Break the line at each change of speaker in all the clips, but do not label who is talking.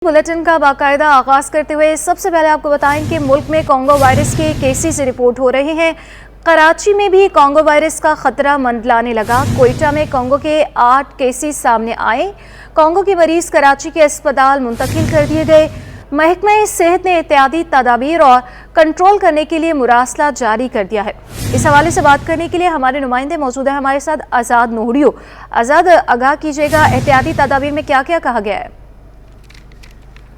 Bulletin का बाकायदा आगाज करते हुए सबसे पहले आपको बताएं कि मुल्क में कोंगो वायरस के केसेस रिपोर्ट हो रहे हैं। कराची में भी कोंगो वायरस का खतरा मंडलाने लगा। कोयटा में कोंगो के 8 केसेस सामने आए। कोंगो के मरीज कराची के अस्पताल मुंतकिल कर दिए गए। महकमा सेहत ने एहतियाती तदाबीर और कंट्रोल करने के लिए मुरासला जारी कर दिया है। इस हवाले से बात करने के लिए हमारे नुमाइंदे मौजूद है हमारे साथ आज़ाद नोहड़ियो। आज़ाद, आगाह कीजिएगा, एहतियाती तदाबीर में क्या क्या कहा गया है?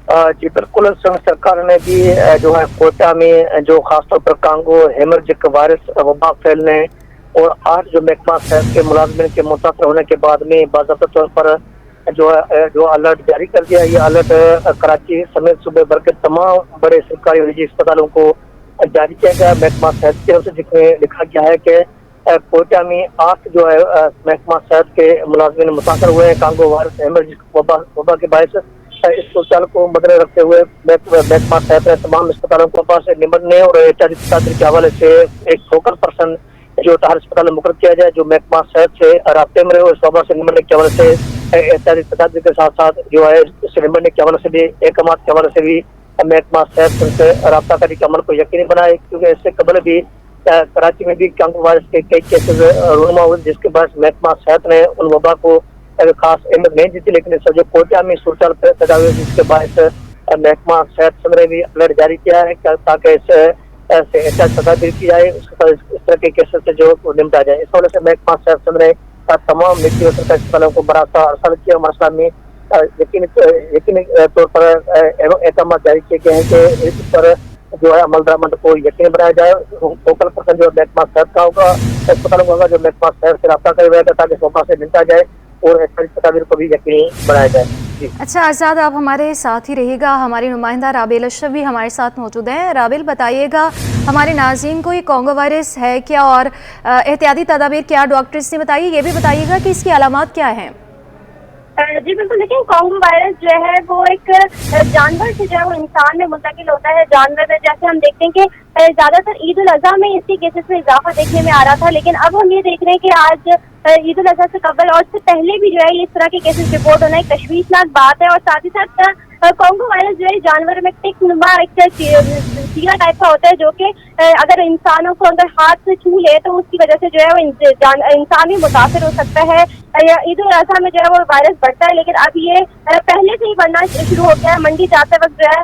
जी बिल्कुल, संघ सरकार ने भी जो है कोटा में जो खासतौर पर कांगो हेमरेजिक वायरस वबा फैलने और 8 जो महकमा सेहत के मुलाजमिन के मुतासर होने के बाद में बाज़ाब्ता तौर पर जो अलर्ट जारी कर दिया। ये अलर्ट कराची समेत सूबे भर के तमाम बड़े सरकारी और निजी अस्पतालों को जारी किया गया। महकमा सेहत की तरफ से जिसमें लिखा गया है कि कोटा में 8 जो है महकमा सेहत के मुलाजमिन मुतासर हुए हैं कांगो वायरस हेमरेजिक वबा के बायस। इस सूचना को मद्देनजर रखते हुए महकमा सेहत ने तमाम अस्पतालों को पास निमटने और एहतियाती तदाबीर के हवाले से एक फोकल पर्सन जो हर अस्पताल में मुकर्रर किया जाए, जो महकमा सेहत से राब्ते में रहे और इस वबा से निमटने के हवाले से एहतियाती तदाबीर के साथ साथ जो है इससे निमटने के हवाले से भी अहकाम के हवाले से भी महकमा सेहत से रब्ता करने के अमल को यकीनी बनाए। क्योंकि इससे कबल भी कराची में भी कांगो वायरस के कई केसेज रूनुमा हुए, जिसके बाद महकमा सेहत ने उन वबा को खास अहमियत नहीं दी थी। लेकिन इस जो कोटा में सूचना तदाबीर जिसके बाद महकमा सेहत संघ भी अलर्ट जारी किया है ताकि इससे एहतियाती तदाबीर की जाए, इस तरह के केसेस से जो निपटा जाए। इस वजह से महकमा सेहत संघ ने तमाम निजी और सरकारी अस्पतालों को बरासा अरसल किया। मसला में यकीनी तौर पर अहकाम जारी किए गए हैं कि इस पर जो है अमल दरामद को यकीन बनाया जाए। फोकल पर्सन जो महकमा सेहत का होगा, अस्पतालों का होगा, जो महकमा सेहत से रब्ता कर जाएगा ताकि इस वबा से निपटा जाए और तदाबीर को भी यकीनी बनाया जाए।
अच्छा आज़ाद, आप हमारे साथ ही रहिएगा। हमारी नुमाइंदा राबेल अशरफ भी हमारे साथ मौजूद हैं। राबेल, बताइएगा हमारे नाज़रीन को ये कोंगो वायरस है क्या और एहतियाती तदाबीर क्या डॉक्टर्स ने बताई, ये भी बताइएगा कि इसकी अलामात क्या हैं?
जी बिल्कुल, देखिए कोंगो वायरस जो है वो एक जानवर से जो है वो इंसान में मुंतकिल होता है। जानवर में जैसे हम देखते हैं कि ज्यादातर ईद उल अजहा में इसके केसेस में इजाफा देखने में आ रहा था, लेकिन अब हम ये देख रहे हैं कि आज ईद उल अजहा से कबल और उससे पहले भी जो है इस तरह के केसेस रिपोर्ट होना एक तशवीशनाक बात है। और साथ ही साथ कोंगो वायरस जो है जानवर में टिक नुमा एक कीड़ा टाइप का होता है, जो कि अगर इंसानों को अगर हाथ से छू ले तो उसकी वजह से जो है वो इंसान भी मुतासर हो सकता है। ईद उल अजहा में जो है वो वायरस बढ़ता है, लेकिन अब ये पहले से ही बढ़ना शुरू हो गया है। मंडी जाते वक्त जो है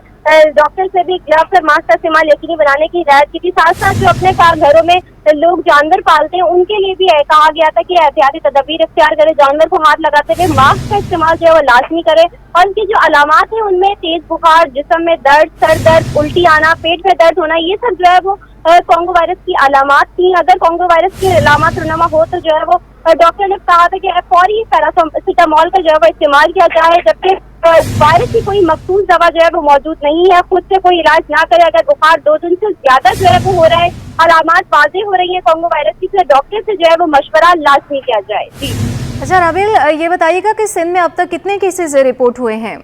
डॉक्टर से भी ग्लव्स और मास्क का इस्तेमाल यकीनी बनाने की हिदायत की थी। साथ साथ जो अपने घरों में लोग जानवर पालते हैं उनके लिए भी कहा गया था कि एहतियाती तदाबीर इख्तियार करें, जानवर को हाथ लगाते हुए मास्क का इस्तेमाल जो है वो लाजमी करें। और इनकी जो अलामात है उनमें तेज बुखार, जिस्म में दर्द, सर दर्द, उल्टी आना, पेट में दर्द होना, ये सब जो है वो कोंगो वायरस की अलामात थी। अगर कोंगो वायरस की अलामात रुनमा हो तो जो है वो डॉक्टर ने कहा था कि फौरी पैरासीटामोल का जो है वो इस्तेमाल किया जाए, जबकि वायरस की कोई मखसूस दवा जो है वो मौजूद नहीं है। खुद से कोई इलाज ना करे। अगर बुखार 2 दिन से ज्यादा जो है वो हो रहा है, अलामात वाज़ेह हो रही है कोंगो वायरस की, तो डॉक्टर से जो है वो मशवरा लाजमी किया जाए। जी
अच्छा राबेल, ये बताइएगा कि सिंध में अब तक कितने केसेस रिपोर्ट हुए हैं?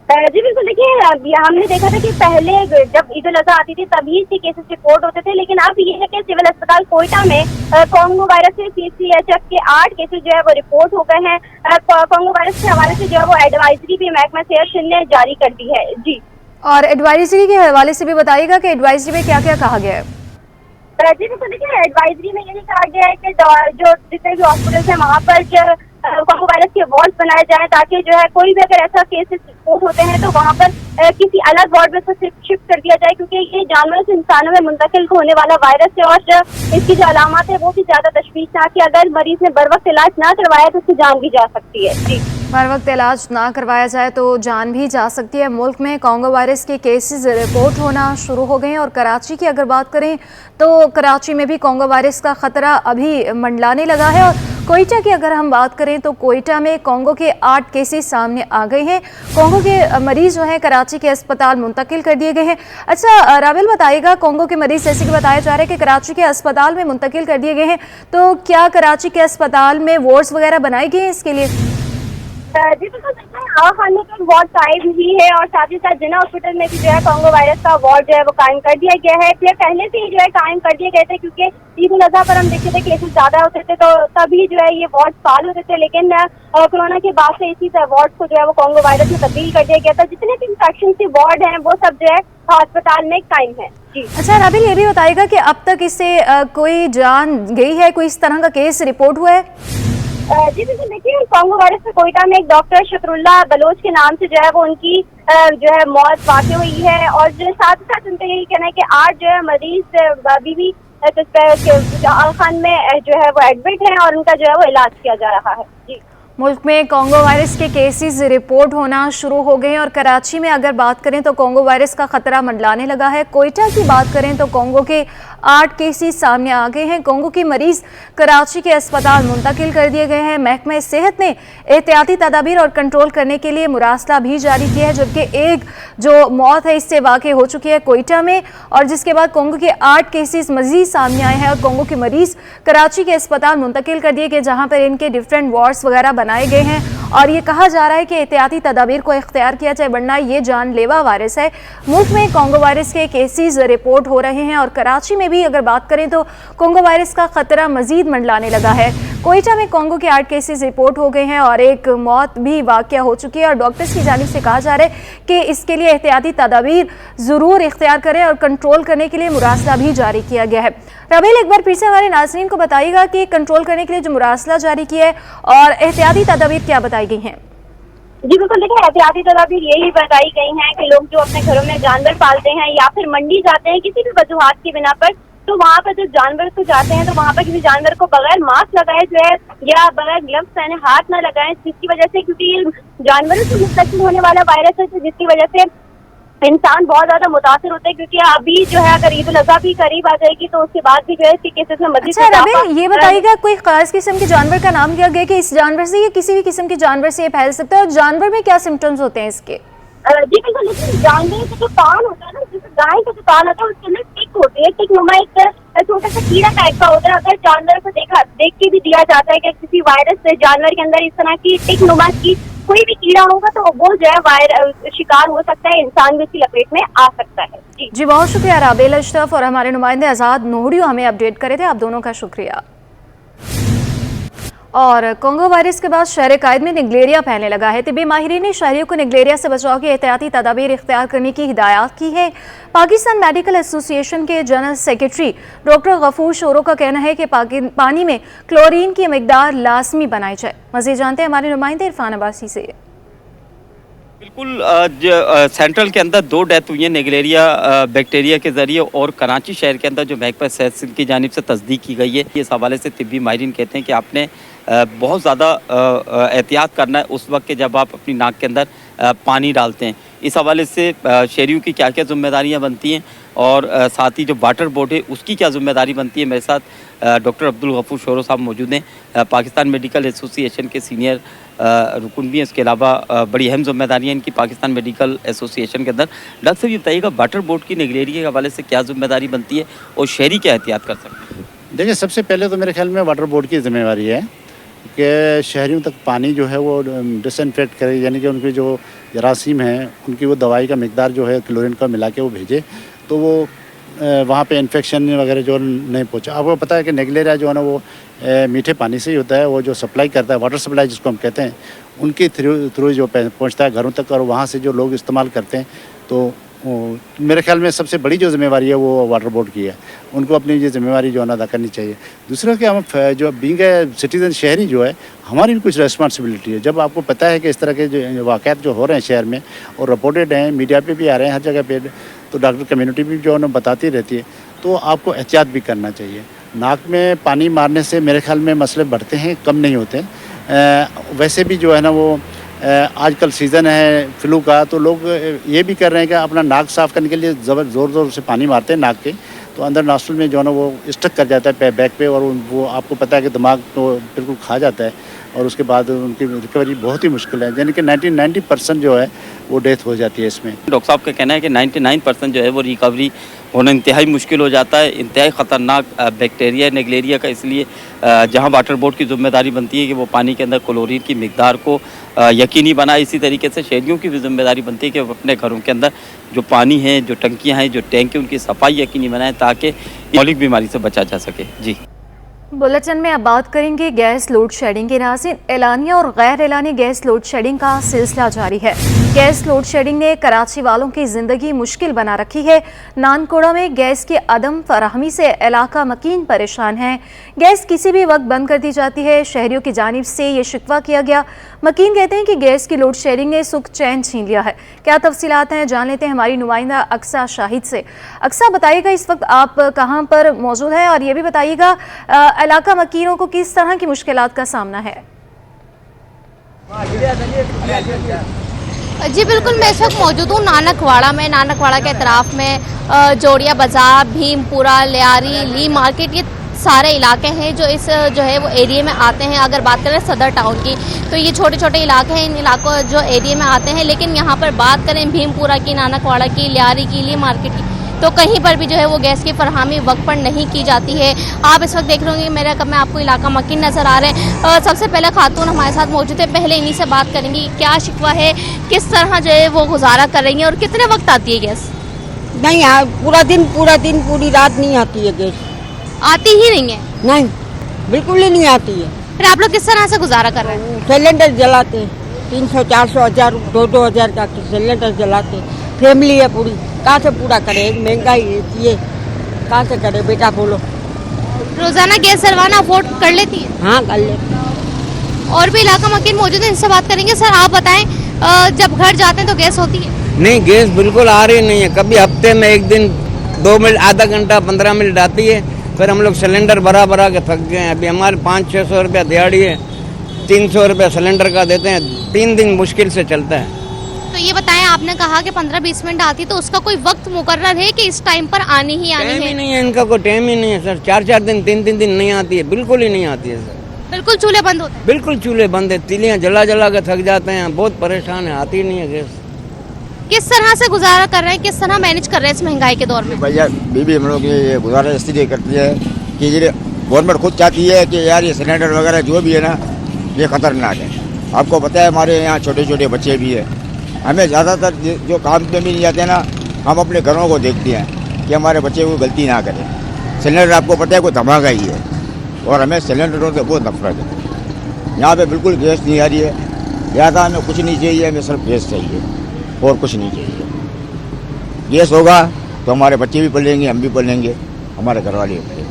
जी बिल्कुल, देखिए हमने देखा था कि पहले जब ईद उल अजहा आती थी तभी से केसेस रिपोर्ट होते थे, लेकिन अब ये है कि सिविल अस्पताल कोयटा में कोंगो वायरस से CCHF के 8 केसेस जो है वो रिपोर्ट हो गए हैं। कोंगो वायरस के हवाले से जो है वो एडवाइजरी भी महकमा सेहत ने जारी कर दी है। जी,
और एडवाइजरी के हवाले से भी बताइएगा कि एडवाइजरी में क्या क्या कहा गया है?
जी बिल्कुल, देखिए एडवाइजरी में यही कहा गया है कि जो जितने भी हॉस्पिटल्स हैं वहाँ पर जो कोंगो वायरस के वार्ड बनाए जाए, ताकि जो है कोई भी अगर ऐसा केसेस रिपोर्ट होते हैं तो वहाँ पर किसी अलग वार्ड में शिफ्ट कर दिया जाए, क्योंकि ये जानवरों से इंसानों में मुंतकिल होने वाला वायरस है। और इसकी जो अलामत है वो भी ज्यादा तशवीशनाक है। अगर मरीज ने बर वक्त इलाज ना करवाया तो उसकी जान भी जा सकती है। जी,
बर वक्त इलाज ना करवाया जाए तो जान भी जा सकती है। मुल्क में कोंगो वायरस के केसेस रिपोर्ट होना शुरू हो गए हैं। और कराची की अगर बात करें तो कराची में भी कोंगो वायरस का खतरा अभी मंडलाने लगा है। और कोयटा की अगर हम बात करें तो कोयटा में कोंगो के 8 केसेस सामने आ गए हैं। कोंगो के मरीज जो हैं कराची के अस्पताल मुंतकिल कर दिए गए हैं। अच्छा राबेल, बताइएगा कोंगो के मरीज जैसे कि बताया जा रहा है कि कराची के अस्पताल में मुंतकिल कर दिए गए हैं, तो क्या कराची के अस्पताल में वार्ड्स वगैरह बनाए गए हैं इसके लिए?
जी बिल्कुल, आगा खान में तो वार्ड कायम ही है और साथ ही साथ जिना हॉस्पिटल में भी जो है कोंगो वायरस का वार्ड जो है वो कायम कर दिया गया है। पहले से ही जो है कायम कर दिए गए थे, क्योंकि ईद उल अजहा पर हम देखते थे केसेस ज्यादा होते थे, तो तभी जो है ये वार्ड फाल होते थे। लेकिन कोरोना के बाद से इसी वार्ड को जो है वो कोंगो वायरस में तब्दील कर दिया गया था। जितने भी इंफेक्शन के वार्ड हैं वो सब जो है अस्पताल में कायम है। जी
अच्छा राबिल, ये भी बताइएगा कि अब तक इससे कोई जान गई है, कोई इस तरह का केस रिपोर्ट हुआ है?
जी बिल्कुल, देखिए कोंगो वायरस में कोयटा में एक डॉक्टर शकरुल्ला बलोच के नाम से जो है वो उनकी जो है मौत वाक़ हुई है। और जो साथ ही साथ उनका यही कहना है कि 8 जो है मरीज अभी भी आगा खान में जो है वो एडमिट है और उनका जो है वो इलाज किया जा रहा है। जी
मुल्क में कोंगो वायरस के केसेस रिपोर्ट होना शुरू हो गए हैं और कराची में अगर बात करें तो कोंगो वायरस का खतरा मंडलाने लगा है। कोयटा की बात करें तो कोंगो के 8 केसेस सामने आ गए हैं। कोंगो के मरीज कराची के अस्पताल मुंतकिल कर दिए गए हैं। महकमे सेहत ने एहतियाती तदाबीर और कंट्रोल करने के लिए मुरासला भी जारी किया है, जबकि एक जो मौत है इससे वाक़ई हो चुकी है कोयटा में, और जिसके बाद कोंगो के 8 केसेस मजीद सामने आए हैं और कोंगो के मरीज कराची के अस्पताल मुंतकिल कर दिए गए, जहाँ पर इनके डिफरेंट वार्ड्स वगैरह बनाए गए हैं। और ये कहा जा रहा है कि एहतियाती तदाबीर को इख्तियार किया जाए, वरना ये जानलेवा वायरस है। मुल्क में कोंगो वायरस के केसेस रिपोर्ट हो रहे हैं और कराची में भी अगर बात करें तो कोंगो वायरस का खतरा मजीद मंडलाने लगा है। कोयटा में कोंगो के 8 केसेस रिपोर्ट हो गए हैं और एक मौत भी वाक़या हो चुकी है और डॉक्टर्स की जानिब से कहा जा रहा है कि इसके लिए एहतियाती तदाबीर ज़रूर इख्तियार करें और कंट्रोल करने के लिए मुरासला भी जारी किया गया है। रबील, एक बार फिर से हमारे नाज़रीन को बताइएगा कि कंट्रोल करने के लिए जो मुरासला जारी किया है और एहतियाती तदाबीर क्या बताई गई हैं?
जी बिल्कुल, देखिए एहतियाती तदाबीर यही बताई गई हैं कि लोग जो अपने घरों में जानवर पालते हैं या फिर मंडी जाते हैं किसी भी वजूहात की बिना पर, तो वहाँ पर जब जानवर को जाते हैं तो वहाँ पर किसी जानवर को बगैर मास्क लगाए जो है या बगैर ग्लव्स पहने हाथ न लगाएं, जिसकी वजह से, क्योंकि ये जानवरों से मुंतकिल होने वाला वायरस है, जिसकी वजह से इंसान बहुत ज्यादा मुतासिर होते हैं। क्योंकि अभी जो है अगर ईद उल अजहा भी करीब आ जाएगी तो उसके बाद भी जो है इसके केसेस में मजीद।
अच्छा रबील, ये बताइएगा कोई खास किस्म के जानवर का नाम लिया गया कि इस जानवर से या किसी भी किस्म के जानवर से ये फैल सकता है, और जानवर में क्या सिम्टम्स होते हैं इसके?
जी बिल्कुल, लेकिन जानवर का जो कान होता है ना, जैसे गाय का जो कान होता है उसके अंदर टिक होती है, टिक नुमा एक छोटा सा कीड़ा टाइप का होता है। अगर जानवर को देख के भी दिया जाता है कि किसी वायरस से जानवर के अंदर इस तरह की टिक नुमा की कोई भी कीड़ा होगा तो वो जो है वायरस शिकार हो सकता है, इंसान भी उसकी लपेट में आ सकता है।
जी बहुत शुक्रिया राबेल अशरफ और हमारे नुमाइंदे आज़ाद नोहरियो हमें अपडेट करे थे, आप दोनों का शुक्रिया। और कोंगो वायरस के बाद शहर कायद में निगलेरिया फैलने लगा है। तिब्बी माहिरीन ने शहरियों को निगलेरिया से बचाव की एहतियाती तदाबीर इख्तियार करने की हिदायत की है। पाकिस्तान मेडिकल एसोसिएशन के general secretary doctor Ghafoor Shoro का कहना है कि पानी में क्लोरीन की मिकदार लाजमी बनाई जाए। मज़ीद जानते हैं हमारे नुमाइंदे इरफान अब्बासी से।
बिल्कुल, सेंट्रल के अंदर 2 डेथ हुई है निगलेरिया बैक्टीरिया के ज़रिए, और कराची शहर के अंदर जो महकमा सेहत की जानिब से तस्दीक की गई है। इस हवाले से तिब्बी माहिरीन कहते हैं कि आपने बहुत ज़्यादा एहतियात करना है उस वक्त के जब आप अपनी नाक के अंदर पानी डालते हैं। इस हवाले से शहरियों की क्या क्या जिम्मेदारियाँ बनती हैं और साथ ही जो वाटर बोर्ड है उसकी क्या जिम्मेदारी बनती है। मेरे साथ डॉक्टर अब्दुल गफूर शोरो साहब मौजूद हैं, पाकिस्तान मेडिकल एसोसिएशन के सीनियर रुकन भी हैं। इसके अलावा बड़ी अहम जिम्मेदारियाँ इनकी पाकिस्तान मेडिकल एसोसिएशन के अंदर। डॉक्टर साहब ये बताइएगा, वाटर बोर्ड की निगरानी के हवाले से क्या जिम्मेदारी बनती है और शहरी क्या एहतियात कर सकते हैं?
देखिए, सबसे पहले तो मेरे ख्याल में वाटर बोर्ड की जिम्मेवारी है कि शहरियों तक पानी जो है वो डिसइंफेक्ट करे, यानी कि उनकी जो जरासीम हैं उनकी वो दवाई का मिकदार जो है क्लोरीन का मिला के वो भेजे, तो वो वहाँ पे इन्फेक्शन वगैरह जो नहीं पहुँचा। आपको पता है कि निगलेरिया जो है ना वो मीठे पानी से ही होता है। वो जो सप्लाई करता है, वाटर सप्लाई जिसको हम कहते हैं, उनके थ्रू जो पहुँचता है घरों तक, और वहाँ से जो लोग इस्तेमाल करते हैं, तो मेरे ख्याल में सबसे बड़ी जो जिम्मेवारी है वो वाटर बोर्ड की है। उनको अपनी ये जिम्मेवारी जो है ना अदा करनी चाहिए। दूसरा कि हम जो बीइंग ए सिटीज़न शहरी जो है, हमारी भी कुछ रिस्पॉन्सिबिलिटी है। जब आपको पता है कि इस तरह के जो वाक़यात जो हो रहे हैं शहर में और रिपोर्टेड हैं, मीडिया पे भी आ रहे हैं, हर जगह पे, तो डॉक्टर कम्युनिटी भी जो है ना बताती रहती है, तो आपको एहतियात भी करना चाहिए। नाक में पानी मारने से मेरे ख्याल में मसले बढ़ते हैं, कम नहीं होते। वैसे भी जो है ना वो आजकल सीज़न है फ्लू का, तो लोग ये भी कर रहे हैं कि अपना नाक साफ़ करने के लिए ज़ोर से पानी मारते हैं नाक के, तो अंदर नॉस्ट्रिल में जो है ना वो स्टक कर जाता है बैक पे, और वो आपको पता है कि दिमाग तो बिल्कुल खा जाता है। और उसके बाद उनकी रिकवरी बहुत ही मुश्किल है, यानी कि 90% जो है वो डेथ हो जाती है इसमें।
डॉक्टर साहब का कहना है कि 99% जो है वो रिकवरी होना इंतहाई मुश्किल हो जाता है। इंतहाई ख़तरनाक बैक्टीरिया नेगलेरिया का, इसलिए जहां वाटर बोर्ड की जिम्मेदारी बनती है कि वो पानी के अंदर क्लोरीन की मिकदार को यकीनी बनाए, इसी तरीके से शहरियों की भी जिम्मेदारी बनती है कि वो अपने घरों के अंदर जो पानी है, जो टंकियाँ हैं, जो टैंक है, उनकी सफाई यकीनी बनाएं ताकि मौलिक बीमारी से बचा जा सके। जी
बुलेटिन में अब बात करेंगे गैस लोड शेडिंग के। नाज़रीन, एलानिया और गैर एलानी गैस लोड शेडिंग का सिलसिला जारी है। गैस लोड शेडिंग ने कराची वालों की जिंदगी मुश्किल बना रखी है। नानकोड़ा में गैस की अदम फराहमी से इलाका मकीन परेशान है। गैस किसी भी वक्त बंद कर दी जाती है। शहरियों की जानिब से ये शिकवा किया गया। मकीन कहते हैं कि गैस की लोड शेडिंग ने सुख चैन छीन लिया है। क्या तफसीलात हैं, जान लेते हैं हमारी नुमाइंदा अक्सा शाहिद से। अक्सा, बताइएगा इस वक्त आप कहाँ पर मौजूद हैं और ये भी बताइएगा इलाका मकीनों को किस तरह की मुश्किलात का सामना है।
जी बिल्कुल, मैं इस वक्त मौजूद हूँ नानकवाड़ा में। नानकवाड़ा के तरफ में जोड़िया बाजार, भीमपुरा, लियारी, ली मार्केट, ये सारे इलाके हैं जो इस जो है वो एरिया में आते हैं। अगर बात करें सदर टाउन की तो ये छोटे छोटे इलाके हैं, इन इलाकों जो एरिया में आते हैं। लेकिन यहाँ पर बात करें भीमपुरा की, नानकवाड़ा की, लियारी की, ली मार्केट की, तो कहीं पर भी जो है वो गैस की फरहमी वक्त पर नहीं की जाती है। आप इस वक्त देख रहे होंगे मेरा कब में आपको इलाका मकीन नज़र आ रहे हैं। सबसे पहले खातून हमारे साथ मौजूद है, पहले इन्हीं से बात करेंगी क्या शिकवा है, किस तरह जो है वो गुजारा कर रही हैं और कितने वक्त आती है गैस?
नहीं, पूरा दिन पूरी रात नहीं आती है गैस।
आती ही नहीं है?
नहीं, बिल्कुल ही नहीं आती है।
फिर आप लोग किस तरह से गुजारा कर रहे हैं?
सिलेंडर जलाते हैं, 300, 400, 1000, 2-2 हज़ार का सिलेंडर जलाते हैं। फैमिली है पूरी, कहाँ से पूरा करे? महंगाई है, कहाँ से करे बेटा बोलो।
रोजाना गैस सरवाना अफोर्ड कर लेती है?
हाँ, कर लेते।
और भी इलाका मकीन मौजूद है, इनसे बात करेंगे। सर आप बताएं, जब घर जाते हैं तो गैस होती है?
नहीं, गैस बिल्कुल आ रही नहीं है। कभी हफ्ते में एक दिन 2 मिनट, आधा घंटा, 15 मिनट आती है। फिर हम लोग सिलेंडर भरा के थक गए हैं। अभी हमारे 500-600 रुपया दिहाड़ी है, 300 रुपया सिलेंडर का देते हैं। 3 दिन मुश्किल से चलता है।
तो ये बताएं, आपने कहा कि 15-20 मिनट आती, तो उसका कोई वक्त मुकर्रर है कि इस टाइम पर आनी ही आनी है?
टाइम ही नहीं है, इनका कोई टाइम ही नहीं है सर। 4-4 दिन, 3-3 दिन नहीं आती है, बिल्कुल ही नहीं आती है सर।
बिल्कुल चूल्हे बंद होते हैं?
बिल्कुल चूल्हे बंद है, तीलियाँ जला के थक जाते हैं। बहुत परेशान है, आती नहीं है गैस।
किस तरह से गुजारा कर रहे हैं, किस तरह मैनेज कर रहे हैं इस महंगाई के दौर में?
भैया बीबी हम लोग ये गुजारा इसलिए करती है कि ये गवर्नमेंट खुद चाहती है कि यार ये सिलेंडर वगैरह जो भी है ना, ये खतरनाक है। आपको पता है हमारे यहाँ छोटे छोटे बच्चे भी हैं। हमें ज़्यादातर जो काम पे भी नहीं जाते ना, हम अपने घरों को देखते हैं कि हमारे बच्चे कोई गलती ना करें। सिलेंडर आपको पता है कोई धमाका ही है, और हमें सिलेंडरों से बहुत नफरत है। यहाँ पे बिल्कुल गैस नहीं आ रही है। ज़्यादा हमें कुछ नहीं चाहिए, हमें सिर्फ गैस चाहिए और कुछ नहीं चाहिए। गैस होगा तो हमारे बच्चे भी पलेंगे, हम भी पलेंगे, हमारे घर वाले भी पलेंगे।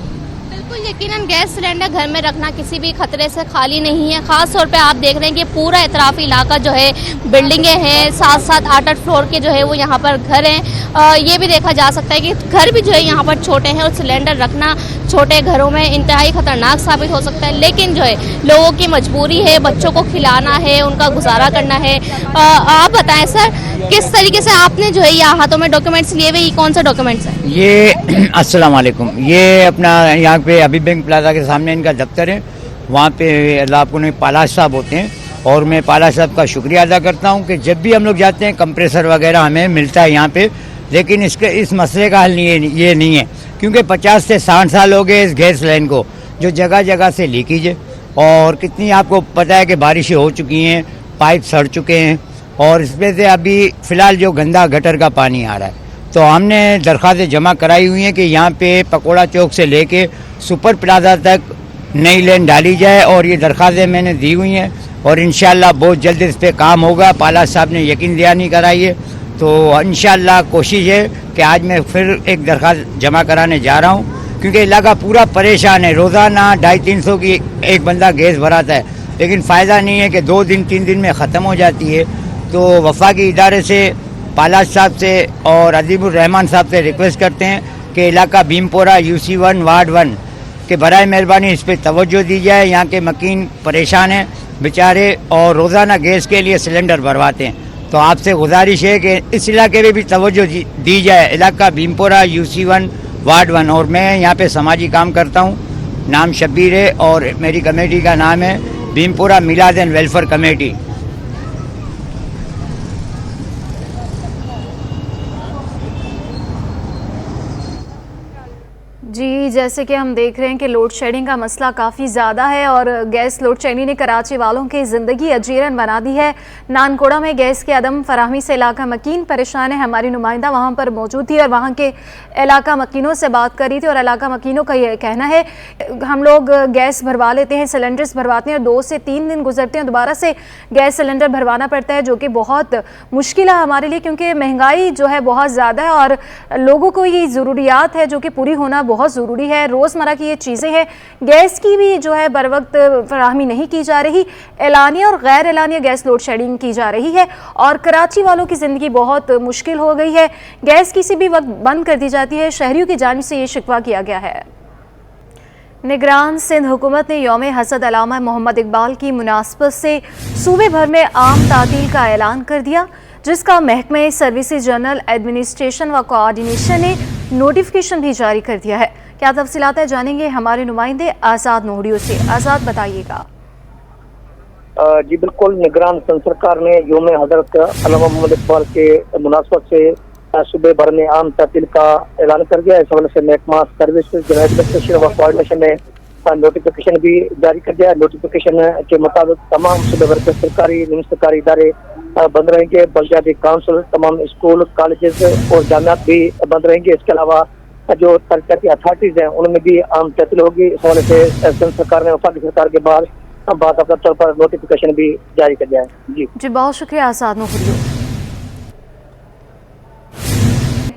बिल्कुल यकीनन गैस सिलेंडर घर में रखना किसी भी खतरे से खाली नहीं है। खास तौर पे आप देख रहे हैं कि पूरा इतराफी इलाका जो है बिल्डिंगें हैं, 7-7, 8-8 फ्लोर के जो है वो यहाँ पर घर हैं। ये भी देखा जा सकता है कि घर भी जो है यहाँ पर छोटे हैं और सिलेंडर रखना छोटे घरों में इंतहाई खतरनाक साबित हो सकता है। लेकिन जो है लोगों की मजबूरी है, बच्चों को खिलाना है, उनका गुजारा करना है। आप बताएं सर, किस तरीके से आपने जो है यहाँ हाथों में डॉक्यूमेंट्स लिए हुए, ये कौन सा डॉक्यूमेंट्स है?
ये अस्सलाम वालेकुम, ये अपना यहाँ पे अभी बैंक प्लाजा के सामने इनका दफ्तर है। वहाँ पे अल्लाह आपको नहीं पालाश साहब होते हैं, और मैं पालाश साहब का शुक्रिया अदा करता हूँ कि जब भी हम लोग जाते हैं कंप्रेसर वगैरह हमें मिलता है यहाँ पे। लेकिन इस मसले का हल ये नहीं है, क्योंकि 50 से 60 साल हो गए इस गैस लाइन को, जो जगह जगह से लीकेज है। और कितनी आपको पता है कि बारिशें हो चुकी हैं, पाइप सड़ चुके हैं, और इसमें से अभी फ़िलहाल जो गंदा गटर का पानी आ रहा है। तो हमने दरख्वास्तें जमा कराई हुई हैं कि यहाँ पे पकोड़ा चौक से लेके सुपर प्लाजा तक नई लेन डाली जाए, और ये दरख्वास्तें मैंने दी हुई हैं और इंशाअल्लाह बहुत जल्द इस पर काम होगा। पाला साहब ने यकीन दहानी कराई है, तो इंशाअल्लाह कोशिश है कि आज मैं फिर एक दरख्वास्त जमा कराने जा रहा हूँ, क्योंकि इलाका पूरा परेशान है। रोज़ाना 250-300 की एक बंदा गैस भराता है, लेकिन फ़ायदा नहीं है कि 2 दिन 3 दिन में ख़त्म हो जाती है। तो वफाकी इदारे से पालाश साहब से और अजीबुर रहमान साहब से रिक्वेस्ट करते हैं कि इलाका भीमपुरा UC1 वार्ड 1 के बराए मेहरबानी इस पर तवज्जो दी जाए। यहाँ के मकीन परेशान हैं बेचारे, और रोज़ाना गैस के लिए सिलेंडर भरवाते हैं। तो आपसे गुजारिश है कि इस इलाके में भी तवज्जो दी जाए। इलाका भीमपुरा UC1 वार्ड 1, और मैं यहाँ पे समाजी काम करता हूँ। नाम शब्बीर है और मेरी कमेटी का नाम है भीमपुरा मिलाद एंड वेलफेयर कमेटी।
जी, जैसे कि हम देख रहे हैं कि लोड शेडिंग का मसला काफ़ी ज़्यादा है और गैस लोड शेडिंग ने कराची वालों की ज़िंदगी अजीरन बना दी है। नानकोड़ा में गैस के अदम फराहमी से इलाका मकीन परेशान है। हमारी नुमाइंदा वहां पर मौजूद थी और वहां के इलाका मकीनों से बात करी थी और इलाका मकीनों का ये कहना है, हम लोग गैस भरवा लेते हैं, सिलेंडर्स भरवाते हैं और 2 से 3 दिन गुजरते हैं, दोबारा से गैस सिलेंडर भरवाना पड़ता है, जो कि बहुत मुश्किल है हमारे लिए, क्योंकि महंगाई जो है बहुत ज़्यादा है और लोगों को ये ज़रूरियात है जो कि पूरी होना बहुत ज़रूरी है। रोज़मर्रा की ये चीज़ें हैं, गैस की भी जो है बर वक्त फराहमी नहीं की जा रही, एलानिया और गैर एलानिया गैस लोड शेडिंग की जा रही है और कराची वालों की ज़िंदगी बहुत मुश्किल हो गई है। गैस किसी भी वक्त बंद कर दी जाती है, शहरियों की जानिब से ये शिकवा किया गया है। निगरान सिंध हुकूमत ने यौम हसद अलामा मोहम्मद इकबाल की मुनासबत से सूबे भर में आम तातील का ऐलान कर दिया, जिसका महकमे सर्विसेज जनरल एडमिनिस्ट्रेशन व कोऑर्डिनेशन ने नोटिफिकेशन भी जारी कर दिया है। क्या तफसीलात है, जानेंगे हमारे नुमाइंदे आज़ाद नोहरियों से। आज़ाद, बताइएगा।
जी बिल्कुल, निगरान सिंध सरकार ने यौम हजरत अल्लामा मोहम्मद इकबाल के मुनासबत से सूबे भर में आम तातील का ऐलान कर दिया। इस हवाले से महकमा सर्विसेज जनरल एडमिनिस्ट्रेशन व कोऑर्डिनेशन ने नोटिफिकेशन भी जारी कर दिया। नोटिफिकेशन के मुताबिक तमाम सूबे भर के सरकारी निजी सरकारी इदारे बंद रहेंगे, बल्दियाती काउंसिल, तमाम स्कूल, कॉलेजेस और जामियात भी बंद रहेंगे। इसके अलावा जो तरक्याती अथॉरिटीज हैं उनमें भी आम तातील होगी। इस हवाले से सिंध सरकार ने वफाकी सरकार के बाद बाकायदा तौर पर नोटिफिकेशन भी जारी कर दिया है। जी
बहुत शुक्रिया आज़ाद नोहरियों।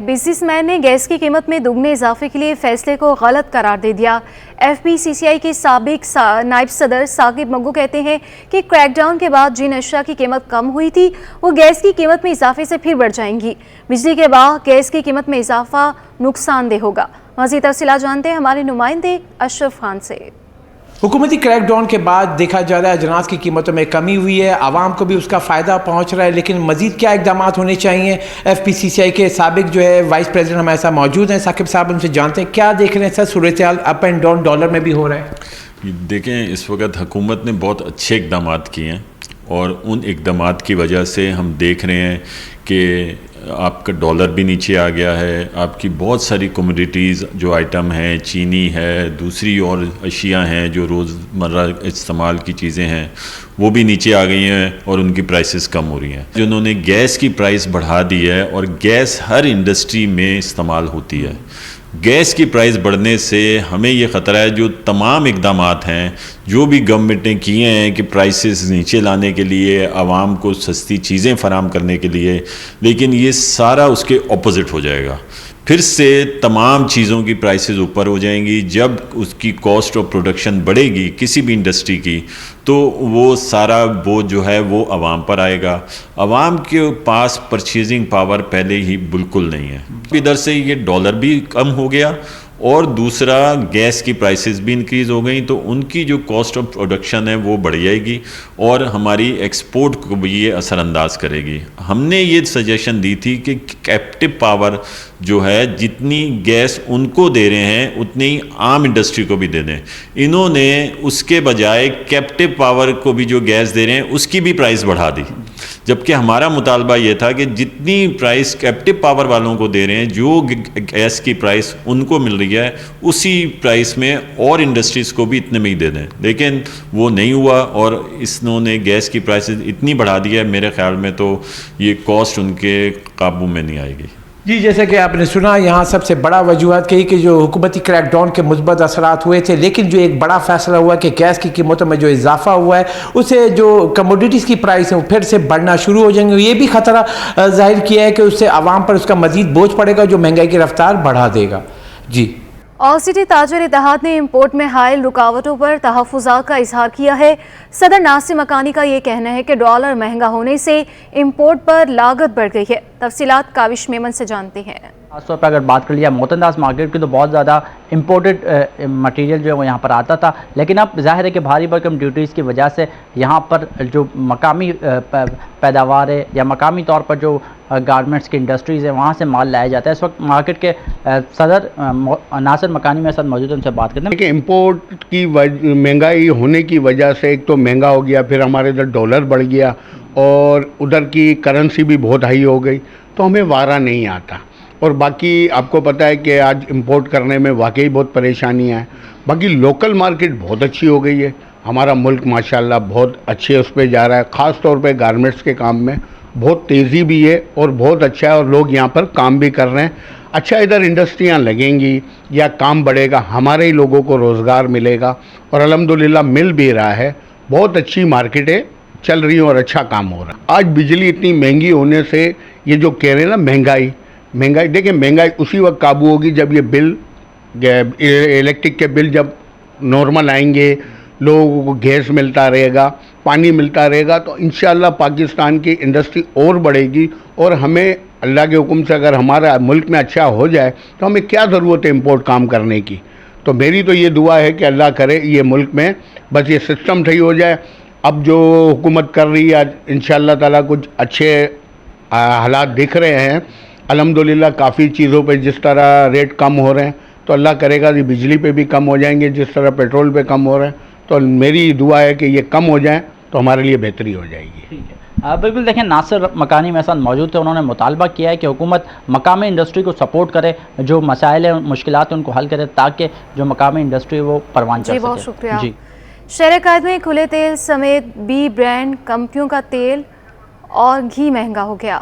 बिजनेसमैन ने गैस की कीमत में दुगने इजाफे के लिए फैसले को गलत करार दे दिया। FPCCI के साबिक नायब सदर साकिब मग्गू कहते हैं कि क्रैकडाउन के बाद जिन अशिया की कीमत कम हुई थी वो गैस की कीमत में इजाफे से फिर बढ़ जाएंगी। बिजली के बाद गैस की कीमत में इजाफा नुकसानदेह होगा। मज़ीद तफसीलात जानते हैं हमारे नुमाइंदे अशरफ खान से।
हुकूमती क्रैकडाउन के बाद देखा जा रहा है अजनास की कीमतों में कमी हुई है, आवाम को भी उसका फ़ायदा पहुंच रहा है, लेकिन मज़ीद क्या इकदाम होने चाहिए। FPCCI के साबिक जो है वाइस प्रेसिडेंट हमारे साथ मौजूद हैं, साकिब साहब, उनसे जानते हैं क्या देख रहे हैं sir, Surat hall up and down dollar में भी हो रहा है।
देखें, इस वक्त हुकूमत ने बहुत अच्छे इकदाम किए हैं और उन इकदाम की वजह से हम देख रहे हैं कि आपका डॉलर भी नीचे आ गया है, आपकी बहुत सारी कमोडिटीज़ जो आइटम हैं, चीनी है, दूसरी और अशिया हैं जो रोज़मर्रा इस्तेमाल की चीज़ें हैं, वो भी नीचे आ गई हैं और उनकी प्राइसेस कम हो रही हैं। जिन्होंने गैस की प्राइस बढ़ा दी है और गैस हर इंडस्ट्री में इस्तेमाल होती है, गैस की प्राइस बढ़ने से हमें ये ख़तरा है जो तमाम इकदाम हैं जो भी गवर्नमेंट ने किए हैं कि प्राइसेस नीचे लाने के लिए, आवाम को सस्ती चीज़ें फराम करने के लिए, लेकिन ये सारा उसके ऑपोजिट हो जाएगा। फिर से तमाम चीज़ों की प्राइसेस ऊपर हो जाएंगी। जब उसकी कॉस्ट ऑफ प्रोडक्शन बढ़ेगी किसी भी इंडस्ट्री की, तो वो सारा बोझ जो है वो आवाम पर आएगा। आवाम के पास परचेजिंग पावर पहले ही बिल्कुल नहीं है। इधर से ये डॉलर भी कम हो गया और दूसरा गैस की प्राइसेस भी इंक्रीज़ हो गई, तो उनकी जो कॉस्ट ऑफ प्रोडक्शन है वो बढ़ जाएगी और हमारी एक्सपोर्ट को भी ये असरअंदाज करेगी। हमने ये सजेशन दी थी कि कैप्टिव पावर जो है, जितनी गैस उनको दे रहे हैं उतनी आम इंडस्ट्री को भी दे दें। इन्होंने उसके बजाय कैप्टिव पावर को भी जो गैस दे रहे हैं उसकी भी प्राइस बढ़ा दी, जबकि हमारा मुतालबा ये था कि जितनी प्राइस कैप्टिव पावर वालों को दे रहे हैं, जो गैस की प्राइस उनको मिल रही है उसी प्राइस में और इंडस्ट्रीज़ को भी इतने में ही दे दें, लेकिन वो नहीं हुआ और इन्होंने गैस की प्राइसेस इतनी बढ़ा दी है, मेरे ख्याल में तो ये कॉस्ट उनके काबू में नहीं आएगी।
जी, जैसे कि आपने सुना, यहाँ सबसे बड़ा वजूहत कही कि जो हुकूमती क्रैकडाउन के मुस्बत असरात हुए थे, लेकिन जो एक बड़ा फैसला हुआ कि गैस की कीमतों में जो इजाफा हुआ है उससे जो कमोडिटीज़ की प्राइस है वो फिर से बढ़ना शुरू हो जाएंगे। ये भी ख़तरा जाहिर किया है कि उससे आवाम पर उसका मजीद बोझ पड़ेगा जो महंगाई की रफ्तार बढ़ा देगा। जी,
ऑल सिटी ताजर इत्तेहाद ने इम्पोर्ट में हायल रुकावटों पर तहफ़्फ़ुज़ात का इजहार किया है। सदर नासिर मकानी का ये कहना है कि डॉलर महंगा होने से इम्पोर्ट पर लागत बढ़ गई है। तफसीलात काविश मेमन से जानते हैं।
खासतौर पर अगर बात कर लिया मोहतनदास मार्केट की तो बहुत ज़्यादा इम्पोर्टेड मटेरियल जो है वो यहाँ पर आता था, लेकिन अब जाहिर है कि भारी भरकम ड्यूटीज़ की वजह से यहाँ पर जो मकामी पैदावार है या मकामी तौर पर जो गारमेंट्स की इंडस्ट्रीज़ है वहाँ से माल लाया जाता है। इस वक्त मार्केट के सदर नासिर मकानी मेरे साथ मौजूद हैं, उनसे बात करते हैं।
देखिए, इम्पोर्ट की महंगाई होने की वजह से एक तो महंगा हो गया, फिर हमारे इधर डॉलर बढ़ गया और उधर की करेंसी भी बहुत हाई हो गई, तो हमें वारा नहीं आता। और बाकी आपको पता है कि आज इंपोर्ट करने में वाकई बहुत परेशानियां हैं। बाकी लोकल मार्केट बहुत अच्छी हो गई है, हमारा मुल्क माशाल्लाह बहुत अच्छे उस पर जा रहा है। ख़ास तौर पे गारमेंट्स के काम में बहुत तेज़ी भी है और बहुत अच्छा है, और लोग यहाँ पर काम भी कर रहे हैं। अच्छा, इधर इंडस्ट्रियाँ लगेंगी या काम बढ़ेगा, हमारे ही लोगों को रोज़गार मिलेगा और अल्हम्दुलिल्लाह मिल भी रहा है। बहुत अच्छी मार्केटें चल रही हैं और अच्छा काम हो रहा है। आज बिजली इतनी महंगी होने से ये जो कह रहे हैं ना महंगाई, देखिए महंगाई उसी वक्त काबू होगी जब ये बिल, इलेक्ट्रिक के बिल जब नॉर्मल आएंगे, लोगों को गैस मिलता रहेगा, पानी मिलता रहेगा, तो इंशाल्लाह पाकिस्तान की इंडस्ट्री और बढ़ेगी। और हमें अल्लाह के हुक्म से अगर हमारा मुल्क में अच्छा हो जाए तो हमें क्या ज़रूरत है इंपोर्ट काम करने की। तो मेरी तो ये दुआ है कि अल्लाह करे ये मुल्क में बस ये सिस्टम सही हो जाए। अब जो हुकूमत कर रही है इंशाल्लाह ताला कुछ अच्छे हालात दिख रहे हैं अल्हम्दुलिल्लाह। काफ़ी चीज़ों पे जिस तरह रेट कम हो रहे हैं तो अल्लाह करेगा कि बिजली पे भी कम हो जाएंगे, जिस तरह पेट्रोल पे कम हो रहे हैं। तो मेरी दुआ है कि ये कम हो जाए तो हमारे लिए बेहतरी हो जाएगी।
ठीक है, बिल्कुल। देखें, नासिर मकानी मेरे साथ मौजूद थे, उन्होंने मुतालबा किया है कि हुकूमत मकामी इंडस्ट्री को सपोर्ट करे, जो मसाइल हैं मुश्किलात हैं उनको हल करे, ताकि जो मकामी इंडस्ट्री वो परवान चढ़ सके।
बहुत शुक्रिया जी। शहर कायद में खुले तेल समेत बी ब्रांड कंपनियों का तेल और घी महंगा हो गया।